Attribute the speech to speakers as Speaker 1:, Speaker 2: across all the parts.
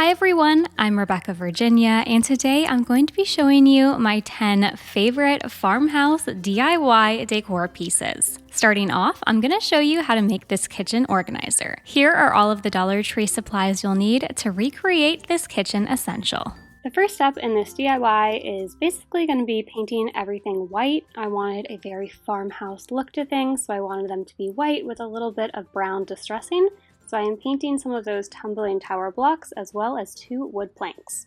Speaker 1: Hi everyone, I'm Rebecca Virginia, and today I'm going to be showing you my 10 favorite farmhouse DIY decor pieces. Starting off, I'm going to show you how to make this kitchen organizer. Here are all of the Dollar Tree supplies you'll need to recreate this kitchen essential. The first step in this DIY is basically going to be painting everything white. I wanted a very farmhouse look to things, so I wanted them to be white with a little bit of brown distressing. So I am painting some of those tumbling tower blocks as well as 2 wood planks.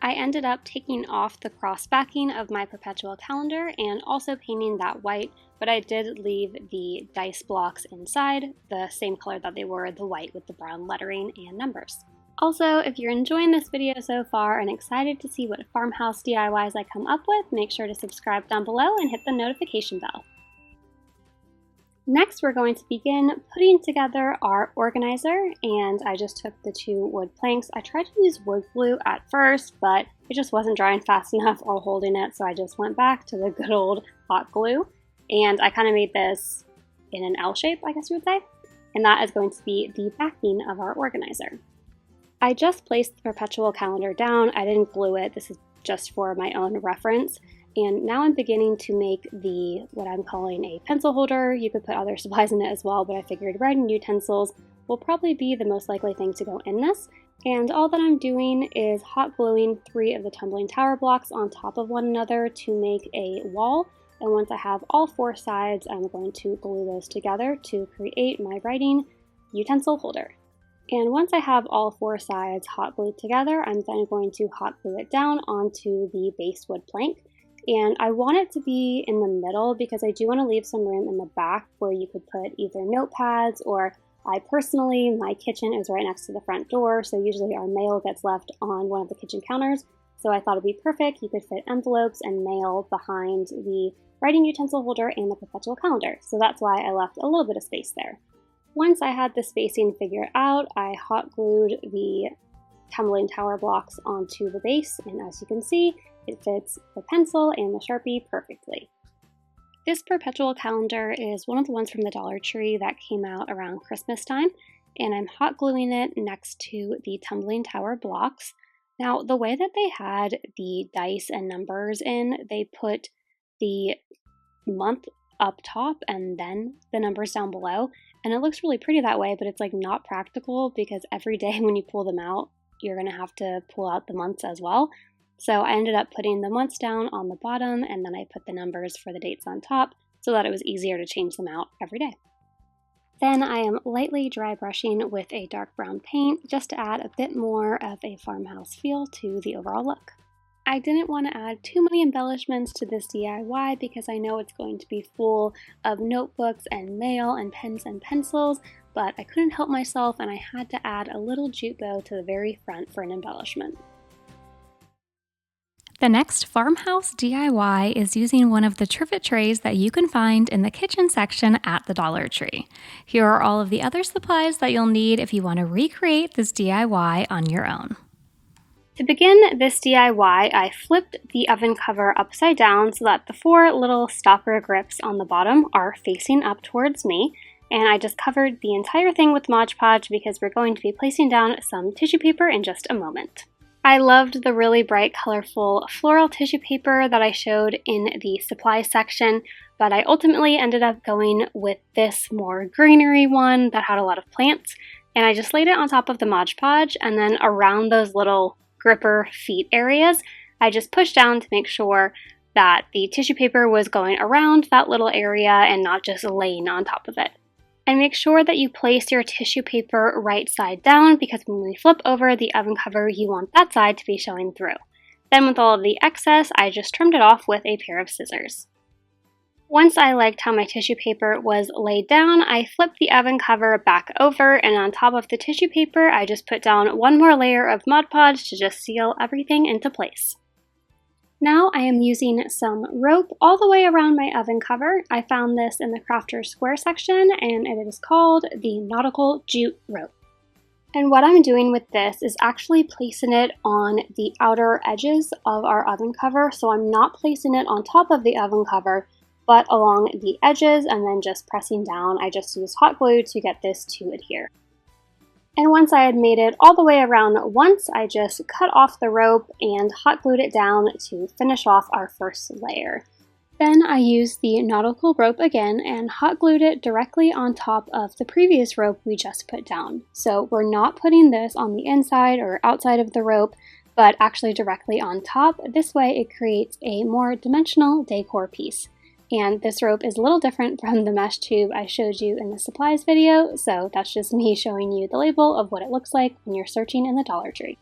Speaker 1: I ended up taking off the cross backing of my perpetual calendar and also painting that white, but I did leave the dice blocks inside, the same color that they were, the white with the brown lettering and numbers. Also, if you're enjoying this video so far and excited to see what farmhouse DIYs I come up with, make sure to subscribe down below and hit the notification bell. Next, we're going to begin putting together our organizer, and I just took the 2 wood planks. I tried to use wood glue at first, but it just wasn't drying fast enough or holding it, so I just went back to the good old hot glue, and I kind of made this in an L shape, I guess you would say, and that is going to be the backing of our organizer. I just placed the perpetual calendar down. I didn't glue it. This is just for my own reference. And now I'm beginning to make what I'm calling a pencil holder. You could put other supplies in it as well, but I figured writing utensils will probably be the most likely thing to go in this. And all that I'm doing is hot gluing 3 of the tumbling tower blocks on top of one another to make a wall. And once I have all 4 sides, I'm going to glue those together to create my writing utensil holder. And once I have all 4 sides hot glued together, I'm then going to hot glue it down onto the base wood plank. And I want it to be in the middle because I do want to leave some room in the back where you could put either notepads, or I personally, my kitchen is right next to the front door, so usually our mail gets left on one of the kitchen counters. So I thought it'd be perfect. You could fit envelopes and mail behind the writing utensil holder and the perpetual calendar. So that's why I left a little bit of space there. Once I had the spacing figured out, I hot glued the tumbling tower blocks onto the base, and as you can see, it fits the pencil and the Sharpie perfectly. This perpetual calendar is one of the ones from the Dollar Tree that came out around Christmas time, and I'm hot gluing it next to the tumbling tower blocks. Now, the way that they had the dice and numbers in, they put the month up top and then the numbers down below, and it looks really pretty that way, but it's like not practical because every day when you pull them out, you're going to have to pull out the months as well. So I ended up putting the months down on the bottom, and then I put the numbers for the dates on top so that it was easier to change them out every day. Then I am lightly dry brushing with a dark brown paint just to add a bit more of a farmhouse feel to the overall look. I didn't want to add too many embellishments to this DIY because I know it's going to be full of notebooks and mail and pens and pencils, but I couldn't help myself and I had to add a little jute bow to the very front for an embellishment. The next farmhouse DIY is using one of the trivet trays that you can find in the kitchen section at the Dollar Tree. Here are all of the other supplies that you'll need if you want to recreate this DIY on your own. To begin this DIY, I flipped the oven cover upside down so that the 4 little stopper grips on the bottom are facing up towards me, and I just covered the entire thing with Mod Podge because we're going to be placing down some tissue paper in just a moment. I loved the really bright, colorful floral tissue paper that I showed in the supply section, but I ultimately ended up going with this more greenery one that had a lot of plants, and I just laid it on top of the Mod Podge, and then around those little gripper feet areas, I just pushed down to make sure that the tissue paper was going around that little area and not just laying on top of it. And make sure that you place your tissue paper right side down because when we flip over the oven cover, you want that side to be showing through. Then with all of the excess, I just trimmed it off with a pair of scissors. Once I liked how my tissue paper was laid down, I flipped the oven cover back over, and on top of the tissue paper, I just put down one more layer of Mod Podge to just seal everything into place. Now I am using some rope all the way around my oven cover. I found this in the Crafter's Square section, and it is called the Nautical Jute Rope. And what I'm doing with this is actually placing it on the outer edges of our oven cover, so I'm not placing it on top of the oven cover, but along the edges and then just pressing down. I just use hot glue to get this to adhere. And once I had made it all the way around once, I just cut off the rope and hot glued it down to finish off our first layer. Then I used the nautical rope again and hot glued it directly on top of the previous rope we just put down. So we're not putting this on the inside or outside of the rope, but actually directly on top. This way it creates a more dimensional decor piece. And this rope is a little different from the mesh tube I showed you in the supplies video, so that's just me showing you the label of what it looks like when you're searching in the Dollar Tree.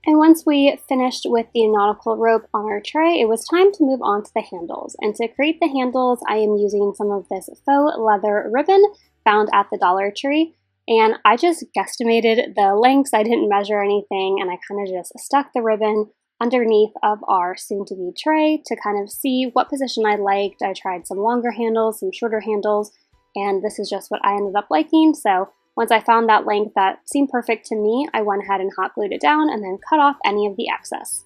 Speaker 1: And once we finished with the nautical rope on our tray, it was time to move on to the handles. And to create the handles, I am using some of this faux leather ribbon found at the Dollar Tree. And I just guesstimated the lengths. I didn't measure anything, and I kind of just stuck the ribbon underneath of our soon-to-be tray to kind of see what position I liked. I tried some longer handles, some shorter handles, and this is just what I ended up liking. So once I found that length that seemed perfect to me, I went ahead and hot glued it down and then cut off any of the excess.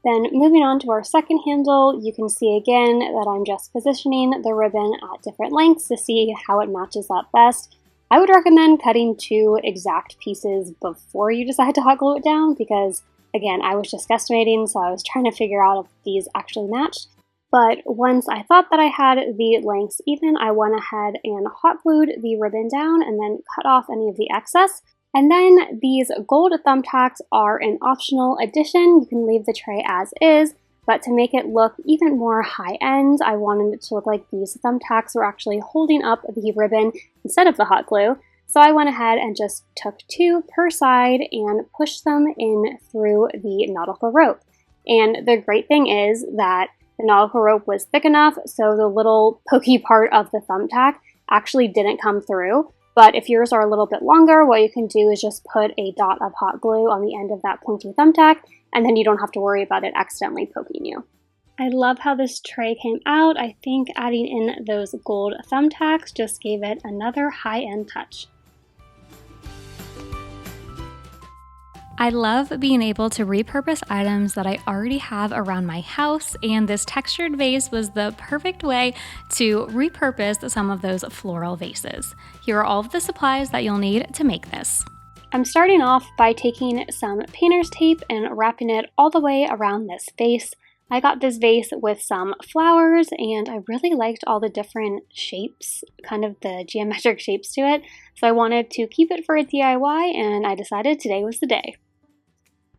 Speaker 1: Then moving on to our second handle, you can see again that I'm just positioning the ribbon at different lengths to see how it matches up best. I would recommend cutting 2 exact pieces before you decide to hot glue it down because, again, I was just guesstimating, so I was trying to figure out if these actually matched. But once I thought that I had the lengths even, I went ahead and hot glued the ribbon down and then cut off any of the excess. And then these gold thumbtacks are an optional addition. You can leave the tray as is, but to make it look even more high-end, I wanted it to look like these thumbtacks were actually holding up the ribbon instead of the hot glue. So I went ahead and just took 2 per side and pushed them in through the nautical rope. And the great thing is that the nautical rope was thick enough so the little pokey part of the thumbtack actually didn't come through. But if yours are a little bit longer, what you can do is just put a dot of hot glue on the end of that pointy thumbtack, and then you don't have to worry about it accidentally poking you. I love how this tray came out. I think adding in those gold thumbtacks just gave it another high-end touch.
Speaker 2: I love being able to repurpose items that I already have around my house, and this textured vase was the perfect way to repurpose some of those floral vases. Here are all of the supplies that you'll need to make this.
Speaker 1: I'm starting off by taking some painter's tape and wrapping it all the way around this vase. I got this vase with some flowers, and I really liked all the different shapes, kind of the geometric shapes to it, so I wanted to keep it for a DIY, and I decided today was the day.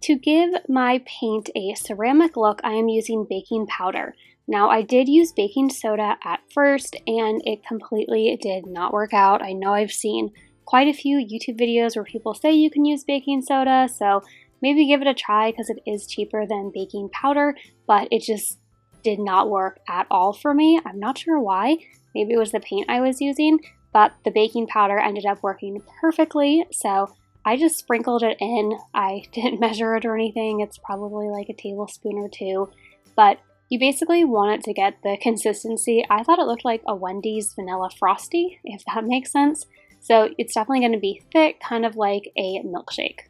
Speaker 1: To give my paint a ceramic look, I am using baking powder. Now, I did use baking soda at first, and it completely did not work out. I know I've seen quite a few YouTube videos where people say you can use baking soda, so maybe give it a try because it is cheaper than baking powder, but it just did not work at all for me. I'm not sure why. Maybe it was the paint I was using, but the baking powder ended up working perfectly, so I just sprinkled it in. I didn't measure it or anything. It's probably like a tablespoon or 2, but you basically want it to get the consistency. I thought it looked like a Wendy's vanilla frosty, if that makes sense. So it's definitely going to be thick, kind of like a milkshake.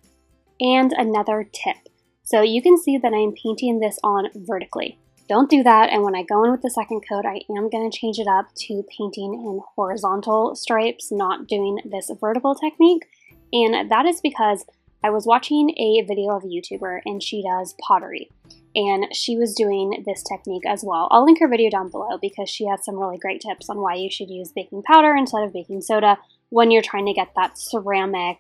Speaker 1: And another tip. So you can see that I'm painting this on vertically. Don't do that, and when I go in with the second coat, I am going to change it up to painting in horizontal stripes, not doing this vertical technique. And that is because I was watching a video of a YouTuber, and she does pottery, and she was doing this technique as well. I'll link her video down below because she has some really great tips on why you should use baking powder instead of baking soda when you're trying to get that ceramic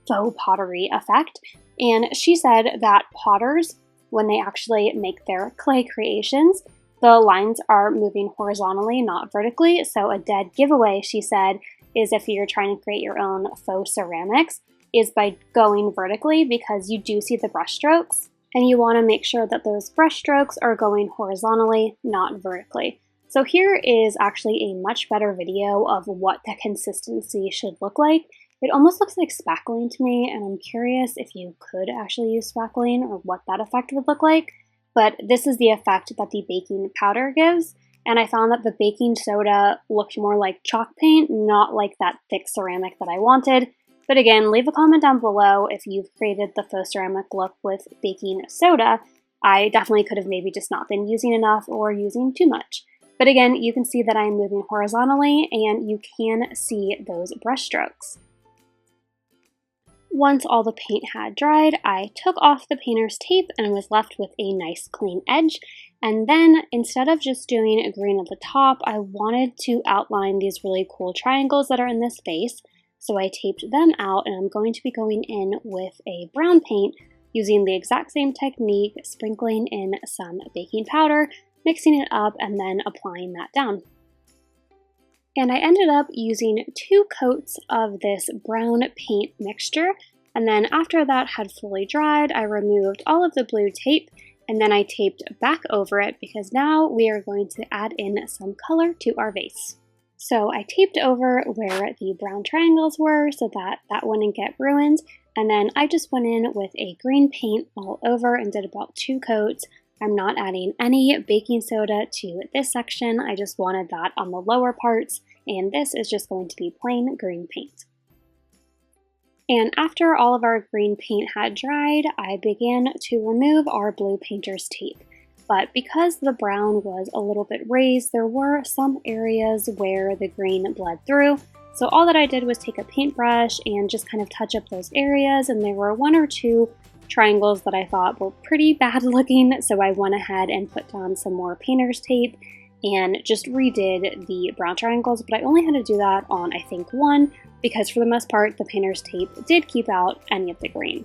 Speaker 1: faux pottery effect. And she said that potters, when they actually make their clay creations, the lines are moving horizontally, not vertically. So a dead giveaway, she said, is if you're trying to create your own faux ceramics, is by going vertically because you do see the brush strokes, and you want to make sure that those brush strokes are going horizontally, not vertically. So here is actually a much better video of what the consistency should look like. It almost looks like spackling to me, and I'm curious if you could actually use spackling or what that effect would look like. But this is the effect that the baking powder gives. And I found that the baking soda looked more like chalk paint, not like that thick ceramic that I wanted. But again, leave a comment down below if you've created the faux ceramic look with baking soda. I definitely could have maybe just not been using enough or using too much. But again, you can see that I'm moving horizontally, and you can see those brush strokes. Once all the paint had dried, I took off the painter's tape and was left with a nice clean edge. And then, instead of just doing a green at the top, I wanted to outline these really cool triangles that are in this vase. So I taped them out, and I'm going to be going in with a brown paint using the exact same technique, sprinkling in some baking powder, mixing it up, and then applying that down. And I ended up using 2 coats of this brown paint mixture, and then after that had fully dried, I removed all of the blue tape, and then I taped back over it because now we are going to add in some color to our vase. So I taped over where the brown triangles were so that that wouldn't get ruined, and then I just went in with a green paint all over and did about 2 coats. I'm not adding any baking soda to this section, I just wanted that on the lower parts, and this is just going to be plain green paint. And after all of our green paint had dried, I began to remove our blue painter's tape. But because the brown was a little bit raised, there were some areas where the green bled through. So all that I did was take a paintbrush and just kind of touch up those areas, and there were 1 or 2 triangles that I thought were pretty bad looking, so I went ahead and put down some more painter's tape and just redid the brown triangles, but I only had to do that on, I think, 1, because for the most part, the painter's tape did keep out any of the green.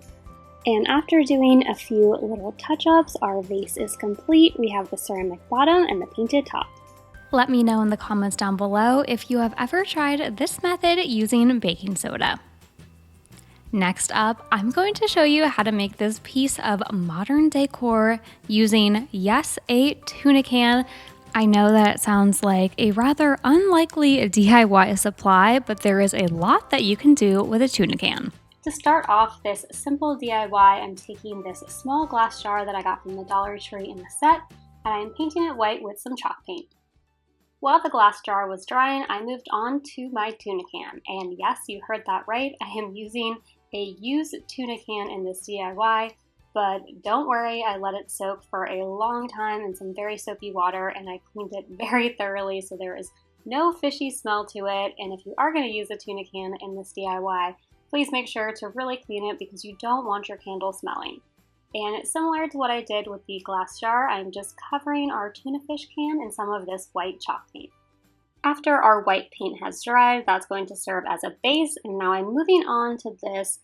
Speaker 1: And after doing a few little touch-ups, our vase is complete. We have the ceramic bottom and the painted top.
Speaker 2: Let me know in the comments down below if you have ever tried this method using baking soda. Next up, I'm going to show you how to make this piece of modern decor using, yes, a tuna can. I know that it sounds like a rather unlikely DIY supply, but there is a lot that you can do with a tuna can.
Speaker 1: To start off this simple DIY, I'm taking this small glass jar that I got from the Dollar Tree in the set, and I'm painting it white with some chalk paint. While the glass jar was drying, I moved on to my tuna can, and yes, you heard that right, I am using a used tuna can in this DIY, but don't worry, I let it soak for a long time in some very soapy water, and I cleaned it very thoroughly so there is no fishy smell to it. And if you are going to use a tuna can in this DIY, please make sure to really clean it because you don't want your candle smelling. And it's similar to what I did with the glass jar, I'm just covering our tuna fish can in some of this white chalk paint. After our white paint has dried, that's going to serve as a base, and now I'm moving on to this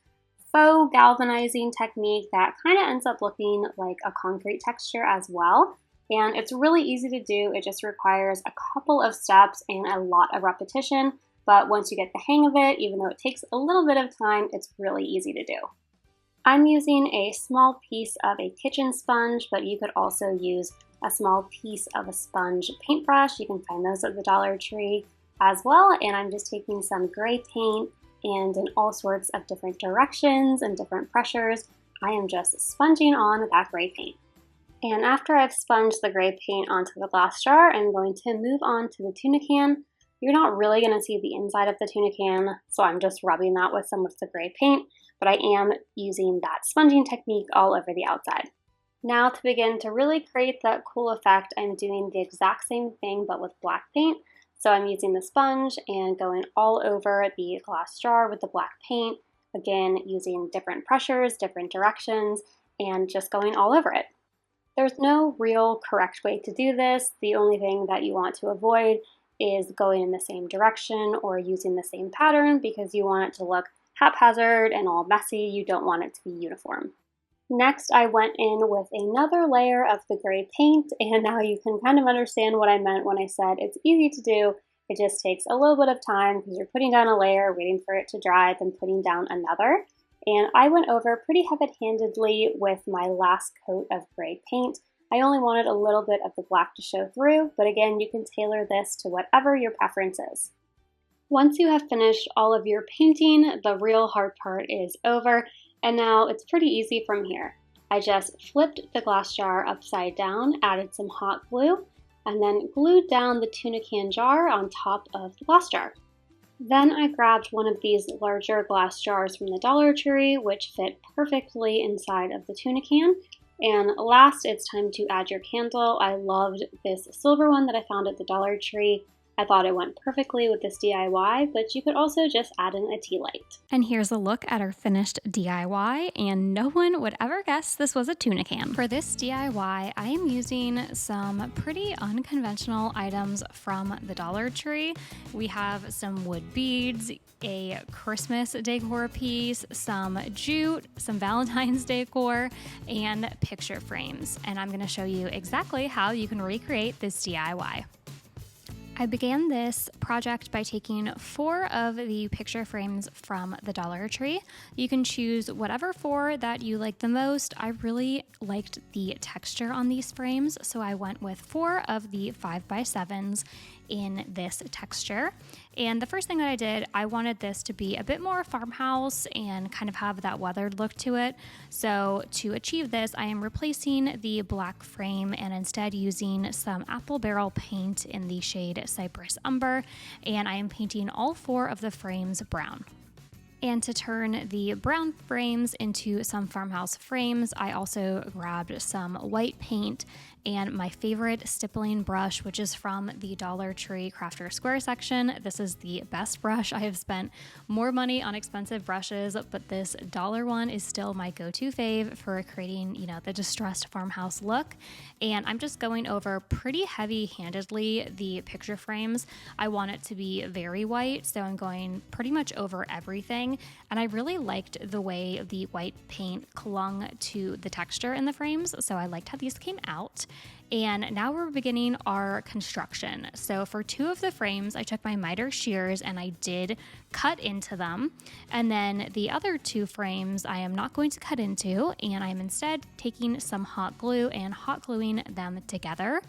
Speaker 1: faux galvanizing technique that kind of ends up looking like a concrete texture as well. And it's really easy to do, it just requires a couple of steps and a lot of repetition, but once you get the hang of it, even though it takes a little bit of time, it's really easy to do. I'm using a small piece of a kitchen sponge, but you could also use a small piece of a sponge paintbrush. You can find those at the Dollar Tree as well. And I'm just taking some gray paint and in all sorts of different directions and different pressures, I am just sponging on that gray paint. And after I've sponged the gray paint onto the glass jar, I'm going to move on to the tuna can. You're not really going to see the inside of the tuna can, so I'm just rubbing that with some of the gray paint, but I am using that sponging technique all over the outside. Now to begin to really create that cool effect, I'm doing the exact same thing but with black paint. So I'm using the sponge and going all over the glass jar with the black paint, again using different pressures, different directions, and just going all over it. There's no real correct way to do this. The only thing that you want to avoid is going in the same direction or using the same pattern because you want it to look haphazard and all messy. You don't want it to be uniform. Next, I went in with another layer of the gray paint, and now you can kind of understand what I meant when I said it's easy to do. It just takes a little bit of time because you're putting down a layer, waiting for it to dry, then putting down another. And I went over pretty heavy-handedly with my last coat of gray paint. I only wanted a little bit of the black to show through, but again, you can tailor this to whatever your preference is. Once you have finished all of your painting, the real hard part is over, and now it's pretty easy from here. I just flipped the glass jar upside down, added some hot glue, and then glued down the tuna can jar on top of the glass jar. Then I grabbed one of these larger glass jars from the Dollar Tree, which fit perfectly inside of the tuna can. And last, it's time to add your candle. I loved this silver one that I found at the Dollar Tree. I thought it went perfectly with this DIY, but you could also just add in a tea light.
Speaker 2: And here's a look at our finished DIY, and no one would ever guess this was a tuna can. For this DIY, I am using some pretty unconventional items from the Dollar Tree. We have some wood beads, a Christmas decor piece, some jute, some Valentine's decor, and picture frames. And I'm going to show you exactly how you can recreate this DIY. I began this project by taking 4 of the picture frames from the Dollar Tree. You can choose whatever 4 that you like the most. I really liked the texture on these frames, so I went with 4 of the 5x7s in this texture. And the first thing that I did, I wanted this to be a bit more farmhouse and kind of have that weathered look to it. So to achieve this, I am replacing the black frame and instead using some apple barrel paint in the shade Cypress Umber, and I am painting all 4 of the frames brown. And to turn the brown frames into some farmhouse frames, I also grabbed some white paint and my favorite stippling brush, which is from the Dollar Tree Crafter Square section. This is the best brush. I have spent more money on expensive brushes, but this dollar one is still my go-to fave for creating, the distressed farmhouse look. And I'm just going over pretty heavy-handedly the picture frames. I want it to be very white, so I'm going pretty much over everything. And I really liked the way the white paint clung to the texture in the frames, so I liked how these came out. And now we're beginning our construction. So for 2 of the frames, I took my miter shears and I did cut into them. And then the other 2 frames I am not going to cut into, and I'm instead taking some hot glue and hot gluing them together.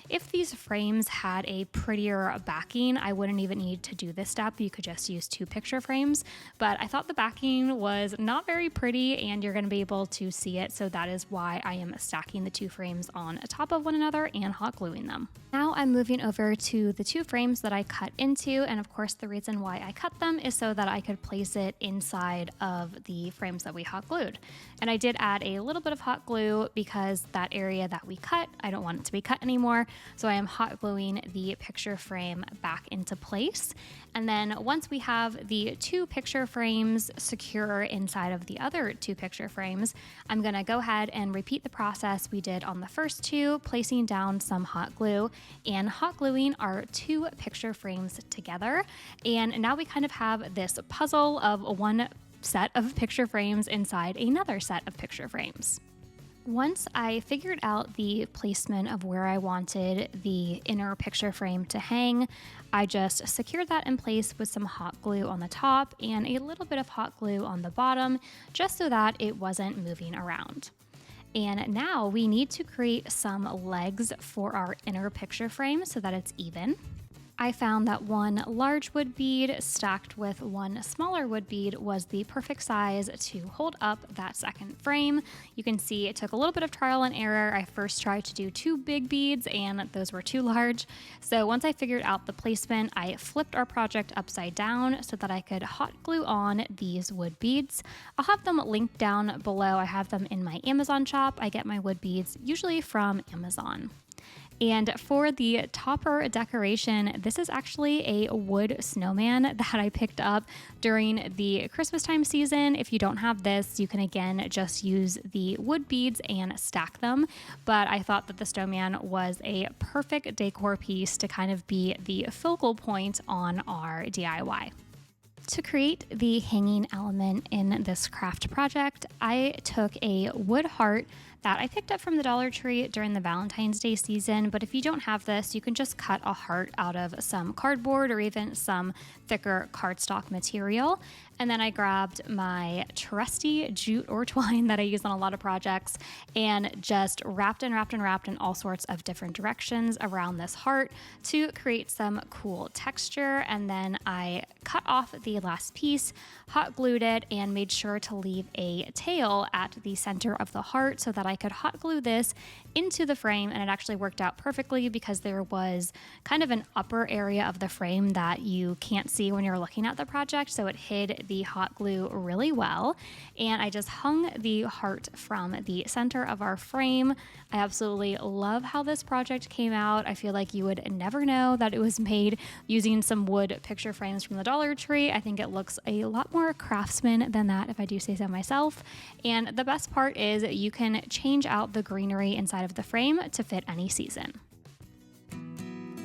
Speaker 2: If these frames had a prettier backing, I wouldn't even need to do this step. You could just use 2 picture frames, but I thought the backing was not very pretty and you're going to be able to see it. So that is why I am stacking the 2 frames on top of one another and hot gluing them. Now I'm moving over to the 2 frames that I cut into, and of course the reason why I cut them is so that I could place it inside of the frames that we hot glued. And I did add a little bit of hot glue because that area that we cut, I don't want it to be cut anymore. So I am hot gluing the picture frame back into place. And then once we have the 2 picture frames secure inside of the other 2 picture frames, I'm gonna go ahead and repeat the process we did on the first 2, placing down some hot glue and hot gluing our 2 picture frames together. And now we kind of have this puzzle of one set of picture frames inside another set of picture frames. Once I figured out the placement of where I wanted the inner picture frame to hang, I just secured that in place with some hot glue on the top and a little bit of hot glue on the bottom, just so that it wasn't moving around. And now we need to create some legs for our inner picture frame so that it's even. I found that one large wood bead stacked with one smaller wood bead was the perfect size to hold up that second frame. You can see it took a little bit of trial and error. I first tried to do 2 big beads and those were too large. So once I figured out the placement, I flipped our project upside down so that I could hot glue on these wood beads. I'll have them linked down below. I have them in my Amazon shop. I get my wood beads usually from Amazon. And for the topper decoration, this is actually a wood snowman that I picked up during the Christmas time season. If you don't have this, you can again just use the wood beads and stack them. But I thought that the snowman was a perfect decor piece to kind of be the focal point on our DIY. To create the hanging element in this craft project, I took a wood heart that I picked up from the Dollar Tree during the Valentine's Day season, but if you don't have this, you can just cut a heart out of some cardboard or even some thicker cardstock material. And then I grabbed my trusty jute or twine that I use on a lot of projects and just wrapped and wrapped and wrapped in all sorts of different directions around this heart to create some cool texture. And then I cut off the last piece, hot glued it, and made sure to leave a tail at the center of the heart so that I could hot glue this into the frame, and it actually worked out perfectly because there was kind of an upper area of the frame that you can't see when you're looking at the project, so it hid the hot glue really well. And I just hung the heart from the center of our frame. I absolutely love how this project came out. I feel like you would never know that it was made using some wood picture frames from the Dollar Tree. I think it looks a lot more craftsman than that, if I do say so myself. And the best part is you can change out the greenery inside of the frame to fit any season.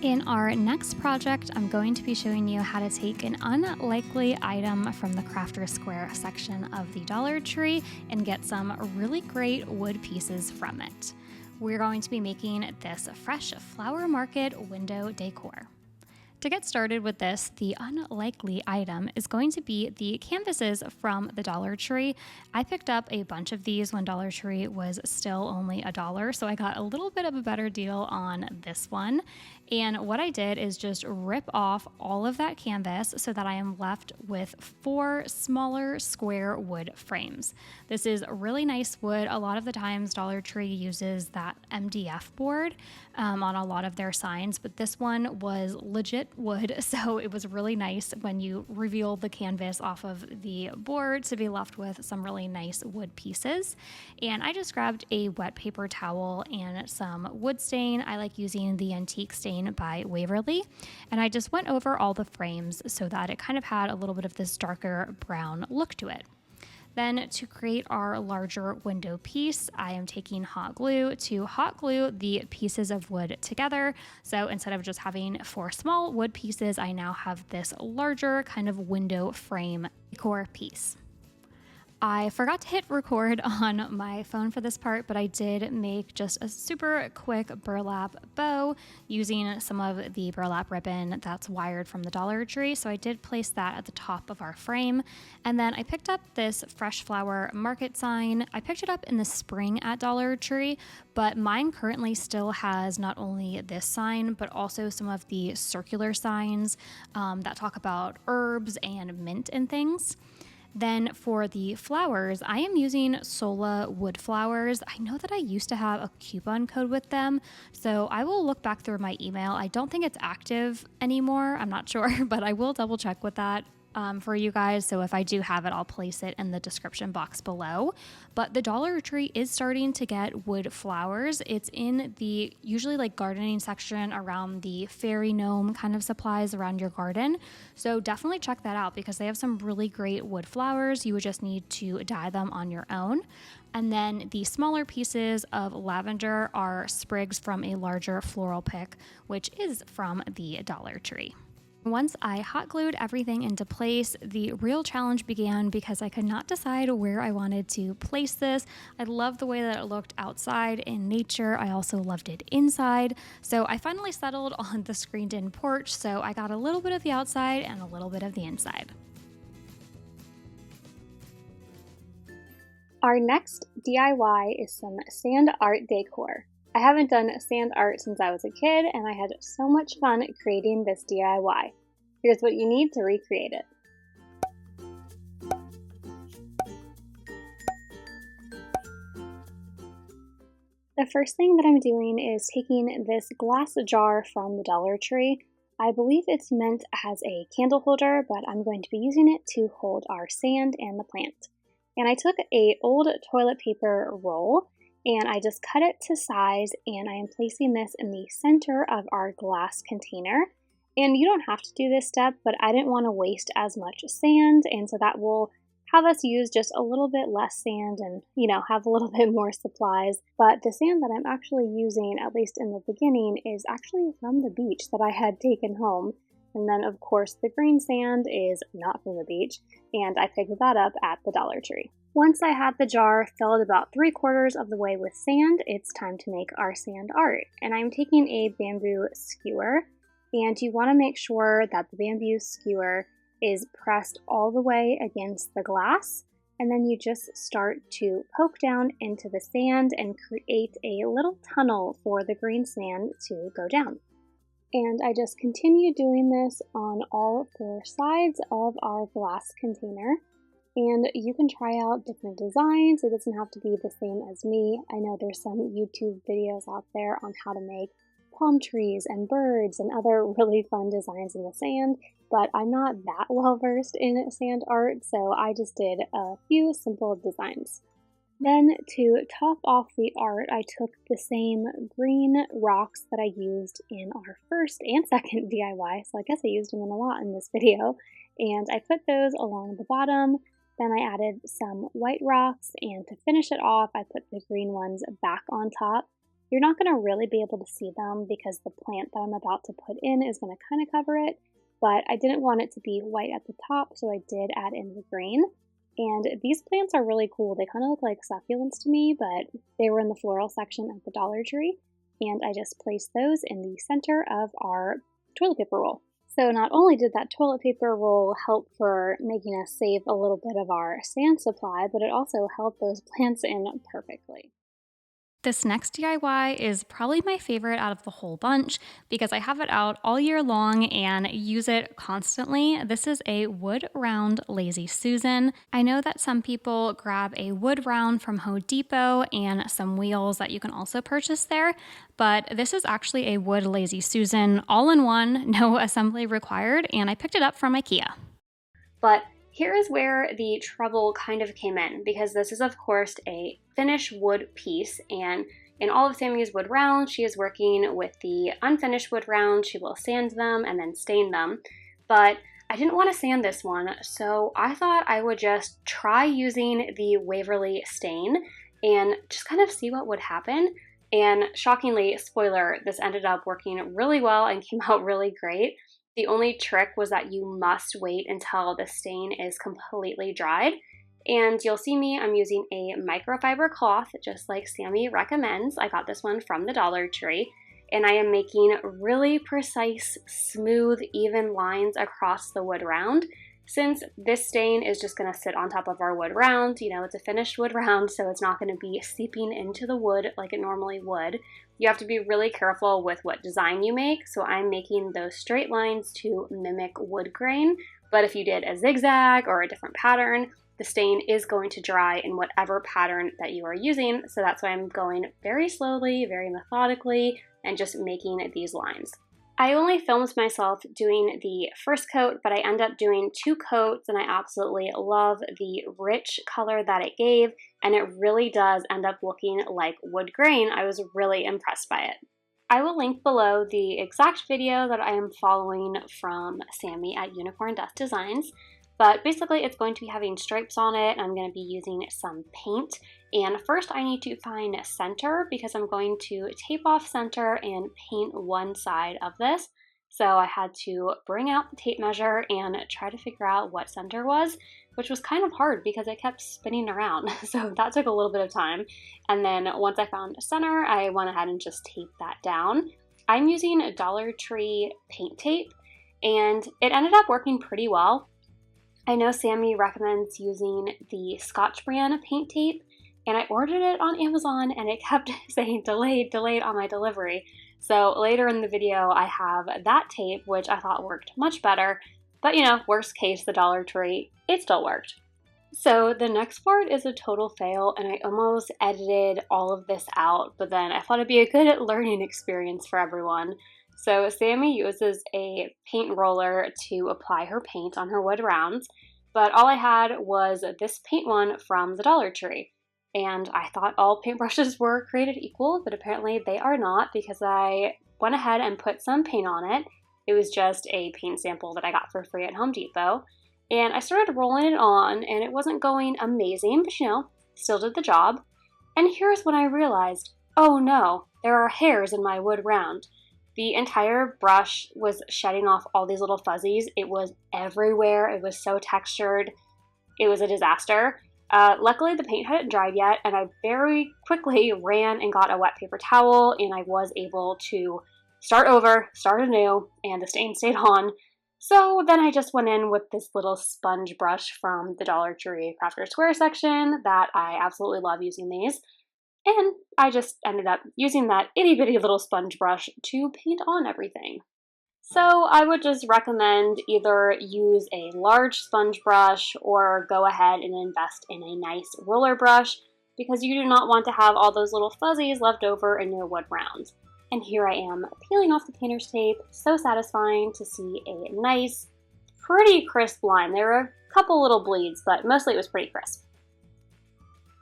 Speaker 2: In our next project, I'm going to be showing you how to take an unlikely item from the Crafter Square section of the Dollar Tree and get some really great wood pieces from it. We're going to be making this fresh flower market window decor. To get started with this, the unlikely item is going to be the canvases from the Dollar Tree. I picked up a bunch of these when Dollar Tree was still only $1, so I got a little bit of a better deal on this one. And what I did is just rip off all of that canvas so that I am left with 4 smaller square wood frames. This is really nice wood. A lot of the times Dollar Tree uses that MDF board on a lot of their signs, but this one was legit wood, so it was really nice when you revealed the canvas off of the board to be left with some really nice wood pieces. And I just grabbed a wet paper towel and some wood stain. I like using the Antique Stain by Waverly, and I just went over all the frames so that it kind of had a little bit of this darker brown look to it. Then to create our larger window piece, I am taking hot glue to hot glue the pieces of wood together. So instead of just having 4 small wood pieces, I now have this larger kind of window frame decor piece. I forgot to hit record on my phone for this part, but I did make just a super quick burlap bow using some of the burlap ribbon that's wired from the Dollar Tree. So I did place that at the top of our frame. And then I picked up this fresh flower market sign. I picked it up in the spring at Dollar Tree, but mine currently still has not only this sign, but also some of the circular signs that talk about herbs and mint and things. Then for the flowers, I am using Sola wood flowers. I know that I used to have a coupon code with them, so I will look back through my email. I don't think it's active anymore. I'm not sure, but I will double check with that for you guys. So if I do have it, I'll place it in the description box below. But the Dollar Tree is starting to get wood flowers. It's in the usually like gardening section around the fairy gnome kind of supplies around your garden. So definitely check that out because they have some really great wood flowers. You would just need to dye them on your own. And then the smaller pieces of lavender are sprigs from a larger floral pick, which is from the Dollar Tree. Once I hot glued everything into place, the real challenge began because I could not decide where I wanted to place this. I loved the way that it looked outside in nature. I also loved it inside. So I finally settled on the screened-in porch, so I got a little bit of the outside and a little bit of the inside.
Speaker 1: Our next DIY is some sand art decor. I haven't done sand art since I was a kid, and I had so much fun creating this DIY. Here's what you need to recreate it. The first thing that I'm doing is taking this glass jar from the Dollar Tree. I believe it's meant as a candle holder, but I'm going to be using it to hold our sand and the plant. And I took an old toilet paper roll, and I just cut it to size, and I am placing this in the center of our glass container. And you don't have to do this step, but I didn't want to waste as much sand, and so that will have us use just a little bit less sand and, have a little bit more supplies. But the sand that I'm actually using, at least in the beginning, is actually from the beach that I had taken home. And then, of course, the green sand is not from the beach, and I picked that up at the Dollar Tree. Once I had the jar filled about 3/4 of the way with sand, it's time to make our sand art. And I'm taking a bamboo skewer, and you want to make sure that the bamboo skewer is pressed all the way against the glass, and then you just start to poke down into the sand and create a little tunnel for the green sand to go down. And I just continue doing this on all 4 sides of our glass container. And you can try out different designs. It doesn't have to be the same as me. I know there's some YouTube videos out there on how to make palm trees and birds and other really fun designs in the sand, but I'm not that well versed in sand art, so I just did a few simple designs. Then to top off the art, I took the same green rocks that I used in our first and second DIY, so I guess I used them a lot in this video, and I put those along the bottom. Then I added some white rocks, and to finish it off, I put the green ones back on top. You're not going to really be able to see them because the plant that I'm about to put in is going to kind of cover it, but I didn't want it to be white at the top, so I did add in the green. And these plants are really cool. They kind of look like succulents to me, but they were in the floral section at the Dollar Tree, and I just placed those in the center of our toilet paper roll. So not only did that toilet paper roll help for making us save a little bit of our sand supply, but it also held those plants in perfectly.
Speaker 2: This next DIY is probably my favorite out of the whole bunch because I have it out all year long and use it constantly. This is a wood round Lazy Susan. I know that some people grab a wood round from Home Depot and some wheels that you can also purchase there, but this is actually a wood Lazy Susan all in one, no assembly required, and I picked it up from IKEA.
Speaker 1: But here is where the trouble kind of came in, because this is of course a finished wood piece, and in all of Sammy's wood rounds, she is working with the unfinished wood rounds. She will sand them and then stain them, but I didn't want to sand this one, so I thought I would just try using the Waverly stain and just kind of see what would happen. And shockingly, spoiler, this ended up working really well and came out really great. The only trick was that you must wait until the stain is completely dried. And you'll see me, I'm using a microfiber cloth, just like Sammy recommends. I got this one from the Dollar Tree. And I am making really precise, smooth, even lines across the wood round. Since this stain is just going to sit on top of our wood round, you know, it's a finished wood round, so it's not going to be seeping into the wood like it normally would. You have to be really careful with what design you make, so I'm making those straight lines to mimic wood grain, but if you did a zigzag or a different pattern, the stain is going to dry in whatever pattern that you are using, so that's why I'm going very slowly, very methodically, and just making these lines. I only filmed myself doing the first coat, but I end up doing 2 coats, and I absolutely love the rich color that it gave, and it really does end up looking like wood grain. I was really impressed by it. I will link below the exact video that I am following from Sammy at Unicorn Dust Designs, but basically it's going to be having stripes on it, and I'm going to be using some paint. And first I need to find center because I'm going to tape off center and paint one side of this. So I had to bring out the tape measure and try to figure out what center was, which was kind of hard because it kept spinning around. So that took a little bit of time. And then once I found center, I went ahead and just taped that down. I'm using a Dollar Tree paint tape, and it ended up working pretty well. I know Sammy recommends using the Scotch brand paint tape, and I ordered it on Amazon and it kept saying delayed on my delivery. So later in the video I have that tape, which I thought worked much better, but you know, worst case, the Dollar Tree, it still worked. So the next part is a total fail, and I almost edited all of this out, but then I thought it'd be a good learning experience for everyone. So Sammy uses a paint roller to apply her paint on her wood rounds, but all I had was this paint one from the Dollar Tree. And I thought all paintbrushes were created equal, but apparently they are not, because I went ahead and put some paint on it. It was just a paint sample that I got for free at Home Depot. And I started rolling it on, and it wasn't going amazing, but you know, still did the job. And here's when I realized, oh no, there are hairs in my wood round. The entire brush was shedding off all these little fuzzies. It was everywhere. It was so textured. It was a disaster. Luckily, the paint hadn't dried yet, and I very quickly ran and got a wet paper towel, and I was able to start over, start anew, and the stain stayed on. So then I just went in with this little sponge brush from the Dollar Tree Crafter Square section that I absolutely love using these. And I just ended up using that itty bitty little sponge brush to paint on everything. So I would just recommend either use a large sponge brush or go ahead and invest in a nice roller brush because you do not want to have all those little fuzzies left over in your wood rounds. And here I am peeling off the painter's tape. So satisfying to see a nice, pretty crisp line. There were a couple little bleeds, but mostly it was pretty crisp.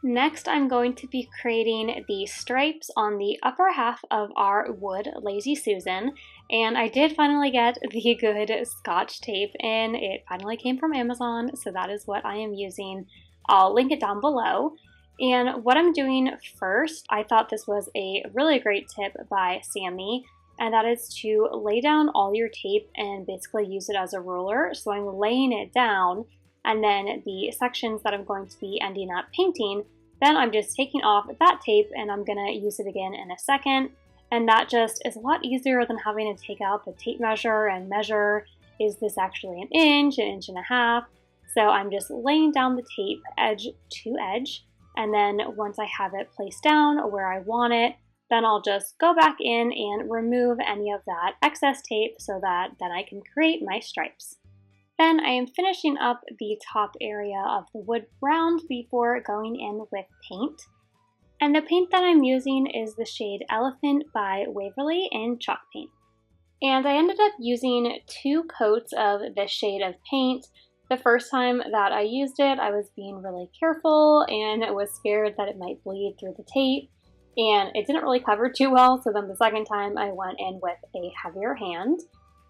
Speaker 1: Next, I'm going to be creating the stripes on the upper half of our wood Lazy Susan, and I did finally get the good Scotch tape in. It finally came from Amazon, so that is what I am using. I'll link it down below. And what I'm doing first, I thought this was a really great tip by Sammy, and that is to lay down all your tape and basically use it as a ruler. So I'm laying it down, and then the sections that I'm going to be ending up painting, then I'm just taking off that tape and I'm gonna use it again in a second. And that just is a lot easier than having to take out the tape measure and measure, is this actually an inch and a half? So I'm just laying down the tape edge to edge. And then once I have it placed down where I want it, then I'll just go back in and remove any of that excess tape so that then I can create my stripes. Then I am finishing up the top area of the wood round before going in with paint. And the paint that I'm using is the shade Elephant by Waverly in chalk paint. And I ended up using 2 coats of this shade of paint. The first time that I used it, I was being really careful and was scared that it might bleed through the tape. And it didn't really cover too well, so then the second time I went in with a heavier hand.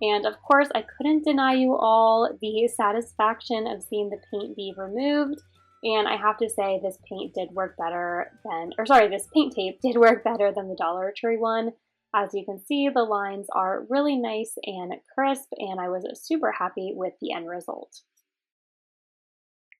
Speaker 1: And of course, I couldn't deny you all the satisfaction of seeing the paint be removed. And I have to say this paint did work better than, this paint tape did work better than the Dollar Tree one. As you can see, the lines are really nice and crisp, and I was super happy with the end result.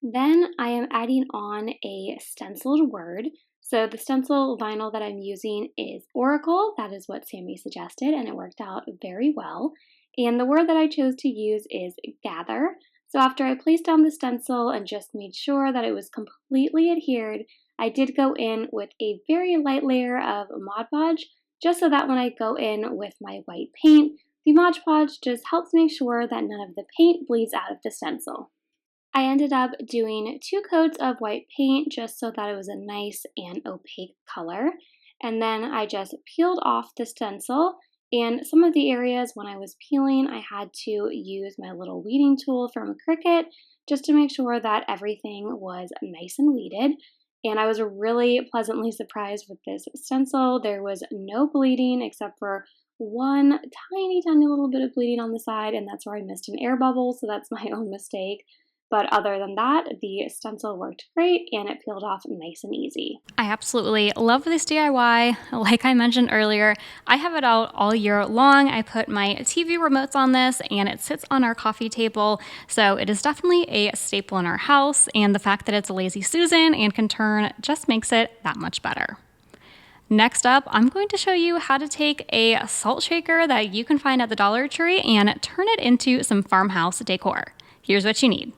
Speaker 1: Then I am adding on a stenciled word. So the stencil vinyl that I'm using is Oracle. That is what Sammy suggested, and it worked out very well. And the word that I chose to use is gather. So after I placed down the stencil and just made sure that it was completely adhered, I did go in with a very light layer of Mod Podge, just so that when I go in with my white paint, the Mod Podge just helps make sure that none of the paint bleeds out of the stencil. I ended up doing 2 coats of white paint just so that it was a nice and opaque color. And then I just peeled off the stencil. And some of the areas when I was peeling, I had to use my little weeding tool from Cricut just to make sure that everything was nice and weeded. And I was really pleasantly surprised with this stencil. There was no bleeding except for one tiny little bit of bleeding on the side, and that's where I missed an air bubble, so that's my own mistake. But other than that, the stencil worked great and it peeled off nice and easy.
Speaker 2: I absolutely love this DIY. Like I mentioned earlier, I have it out all year long. I put my TV remotes on this and it sits on our coffee table. So it is definitely a staple in our house. And the fact that it's a Lazy Susan and can turn just makes it that much better. Next up, I'm going to show you how to take a salt shaker that you can find at the Dollar Tree and turn it into some farmhouse decor. Here's what you need.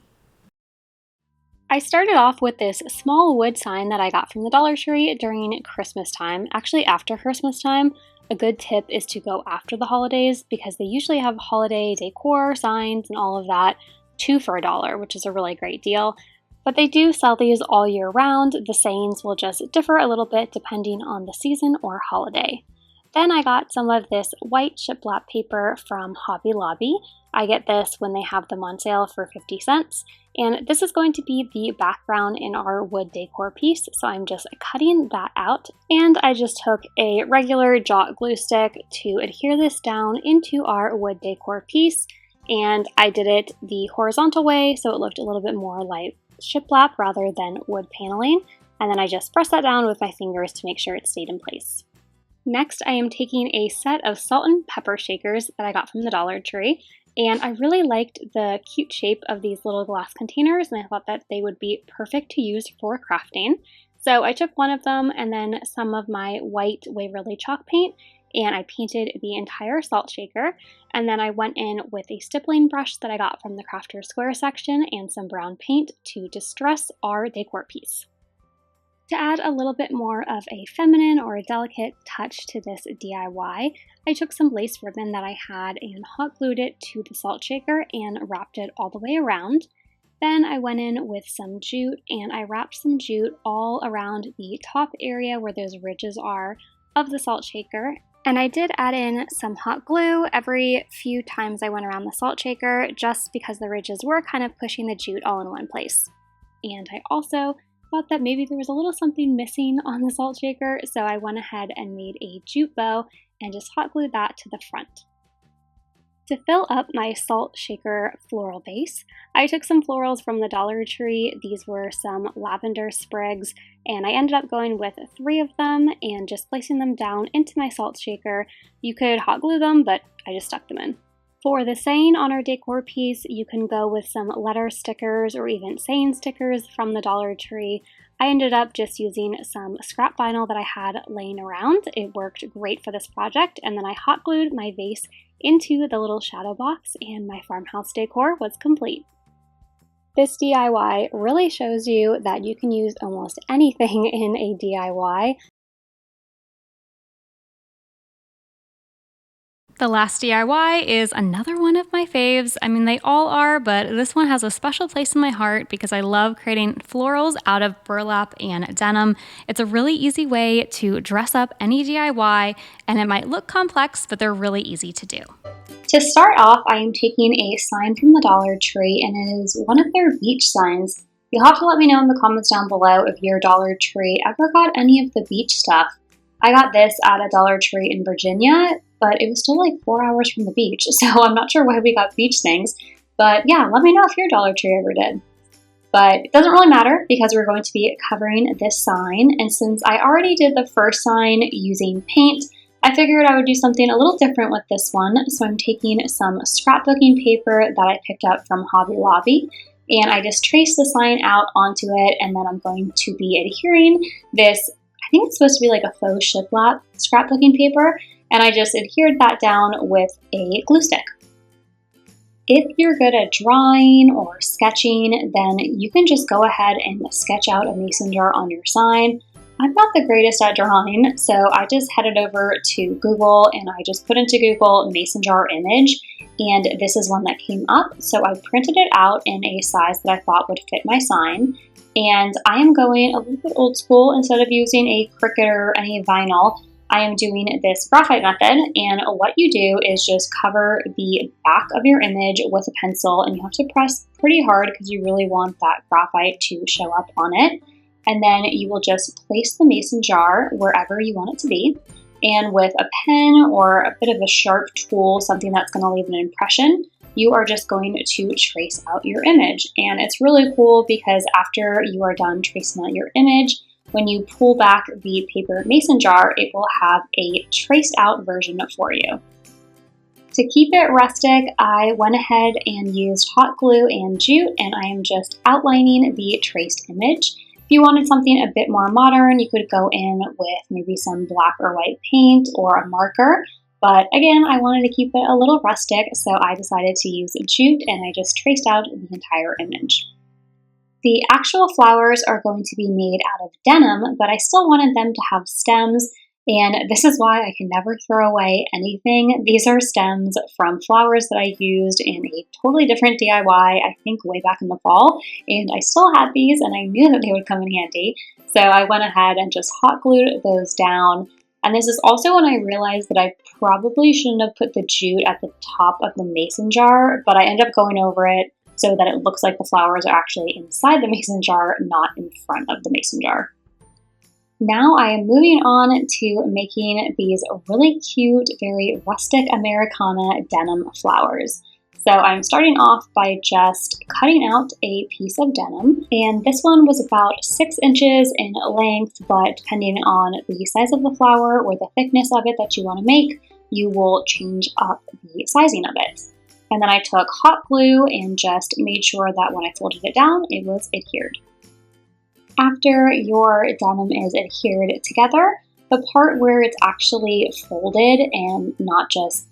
Speaker 1: I started off with this small wood sign that I got from the Dollar Tree during Christmas time. Actually, after Christmas time, a good tip is to go after the holidays because they usually have holiday decor, signs, and all of that 2 for $1, which is a really great deal. But they do sell these all year round. The sayings will just differ a little bit depending on the season or holiday. Then I got some of this white shiplap paper from Hobby Lobby. I get this when they have them on sale for 50 cents. And this is going to be the background in our wood decor piece, so I'm just cutting that out. And I just took a regular jot glue stick to adhere this down into our wood decor piece. And I did it the horizontal way, so it looked a little bit more like shiplap rather than wood paneling. And then I just pressed that down with my fingers to make sure it stayed in place. Next, I am taking a set of salt and pepper shakers that I got from the Dollar Tree. And I really liked the cute shape of these little glass containers, and I thought that they would be perfect to use for crafting. So I took one of them and then some of my white Waverly chalk paint, and I painted the entire salt shaker. And then I went in with a stippling brush that I got from the Crafter Square section and some brown paint to distress our decor piece. To add a little bit more of a feminine or a delicate touch to this DIY, I took some lace ribbon that I had and hot glued it to the salt shaker and wrapped it all the way around. Then I went in with some jute and I wrapped some jute all around the top area where those ridges are of the salt shaker. And I did add in some hot glue every few times I went around the salt shaker just because the ridges were kind of pushing the jute all in one place. And I also thought that maybe there was a little something missing on the salt shaker, so I went ahead and made a jute bow and just hot glued that to the front. To fill up my salt shaker floral base, I took some florals from the Dollar Tree. These were some lavender sprigs, and I ended up going with 3 of them and just placing them down into my salt shaker. You could hot glue them, but I just stuck them in. For the saying on our decor piece, you can go with some letter stickers or even saying stickers from the Dollar Tree. I ended up just using some scrap vinyl that I had laying around. It worked great for this project, and then I hot glued my vase into the little shadow box and my farmhouse decor was complete. This DIY really shows you that you can use almost anything in a DIY.
Speaker 2: The last DIY is another one of my faves. I mean, they all are, but this one has a special place in my heart because I love creating florals out of burlap and denim. It's a really easy way to dress up any DIY, and it might look complex, but they're really easy to do.
Speaker 1: To start off, I am taking a sign from the Dollar Tree, and it is one of their beach signs. You'll have to let me know in the comments down below if your Dollar Tree ever got any of the beach stuff. I got this at a Dollar Tree in Virginia, but it was still like 4 hours from the beach, so I'm not sure why we got beach things. But yeah, let me know if your Dollar Tree ever did. But it doesn't really matter because we're going to be covering this sign, and since I already did the first sign using paint, I figured I would do something a little different with this one. So I'm taking some scrapbooking paper that I picked up from Hobby Lobby, and I just traced the sign out onto it, and then I'm going to be adhering this, I think it's supposed to be like a faux shiplap scrapbooking paper, and I just adhered that down with a glue stick. If you're good at drawing or sketching, then you can just go ahead and sketch out a mason jar on your sign. I'm not the greatest at drawing, so I just headed over to Google and I just put into Google mason jar image, and this is one that came up. So I printed it out in a size that I thought would fit my sign, and I am going a little bit old school. Instead of using a Cricut or any vinyl, I am doing this graphite method, and what you do is just cover the back of your image with a pencil, and you have to press pretty hard because you really want that graphite to show up on it. And then you will just place the mason jar wherever you want it to be. And with a pen or a bit of a sharp tool, something that's going to leave an impression, you are just going to trace out your image. And it's really cool because after you are done tracing out your image, when you pull back the paper mason jar, it will have a traced out version for you. To keep it rustic, I went ahead and used hot glue and jute, and I am just outlining the traced image. If you wanted something a bit more modern, you could go in with maybe some black or white paint or a marker. But again, I wanted to keep it a little rustic, so I decided to use jute and I just traced out the entire image. The actual flowers are going to be made out of denim, but I still wanted them to have stems, and this is why I can never throw away anything. These are stems from flowers that I used in a totally different DIY, I think way back in the fall, and I still had these and I knew that they would come in handy. So I went ahead and just hot glued those down. And this is also when I realized that I probably shouldn't have put the jute at the top of the mason jar, but I ended up going over it so that it looks like the flowers are actually inside the mason jar, not in front of the mason jar. Now I am moving on to making these really cute, very rustic Americana denim flowers. So I'm starting off by just cutting out a piece of denim, and this one was about 6 inches in length, but depending on the size of the flower or the thickness of it that you want to make, you will change up the sizing of it. And then I took hot glue and just made sure that when I folded it down, it was adhered. After your denim is adhered together, the part where it's actually folded and not just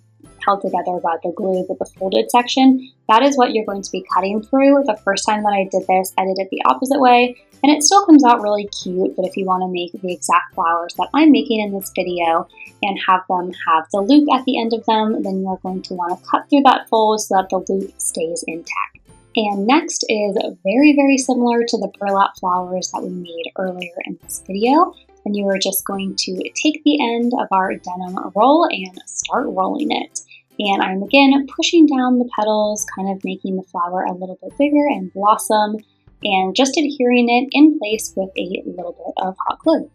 Speaker 1: held together by the glue, but the folded section, that is what you're going to be cutting through. The first time that I did this, I did it the opposite way. And it still comes out really cute, but if you want to make the exact flowers that I'm making in this video and have them have the loop at the end of them, then you're going to want to cut through that fold so that the loop stays intact. And next is very, very similar to the burlap flowers that we made earlier in this video. And you are just going to take the end of our denim roll and start rolling it. And I'm again pushing down the petals, kind of making the flower a little bit bigger and blossom, and just adhering it in place with a little bit of hot glue.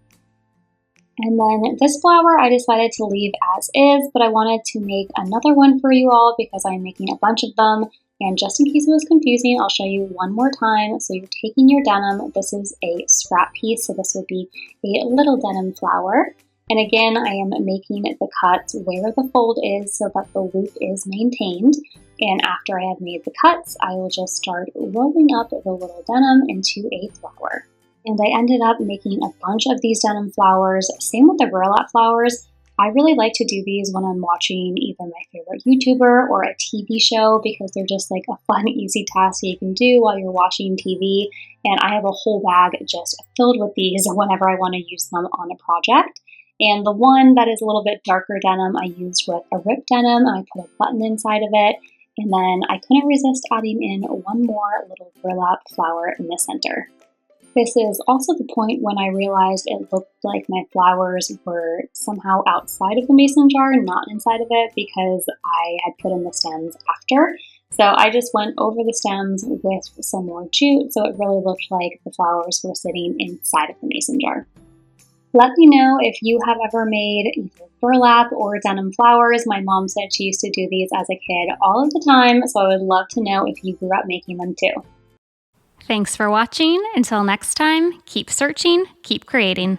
Speaker 1: And then this flower I decided to leave as is, but I wanted to make another one for you all because I'm making a bunch of them. And just in case it was confusing, I'll show you one more time. So you're taking your denim. This is a scrap piece, so this would be a little denim flower. And again, I am making the cuts where the fold is so that the loop is maintained. And after I have made the cuts, I will just start rolling up the little denim into a flower. And I ended up making a bunch of these denim flowers. Same with the burlap flowers. I really like to do these when I'm watching either my favorite YouTuber or a TV show because they're just like a fun, easy task that you can do while you're watching TV. And I have a whole bag just filled with these whenever I want to use them on a project. And the one that is a little bit darker denim I used with a ripped denim, and I put a button inside of it. And then I couldn't resist adding in one more little burlap flower in the center. This is also the point when I realized it looked like my flowers were somehow outside of the mason jar, not inside of it, because I had put in the stems after. So I just went over the stems with some more jute, so it really looked like the flowers were sitting inside of the mason jar. Let me know if you have ever made either burlap or denim flowers. My mom said she used to do these as a kid all of the time, so I would love to know if you grew up making them too.
Speaker 2: Thanks for watching. Until next time, keep searching, keep creating.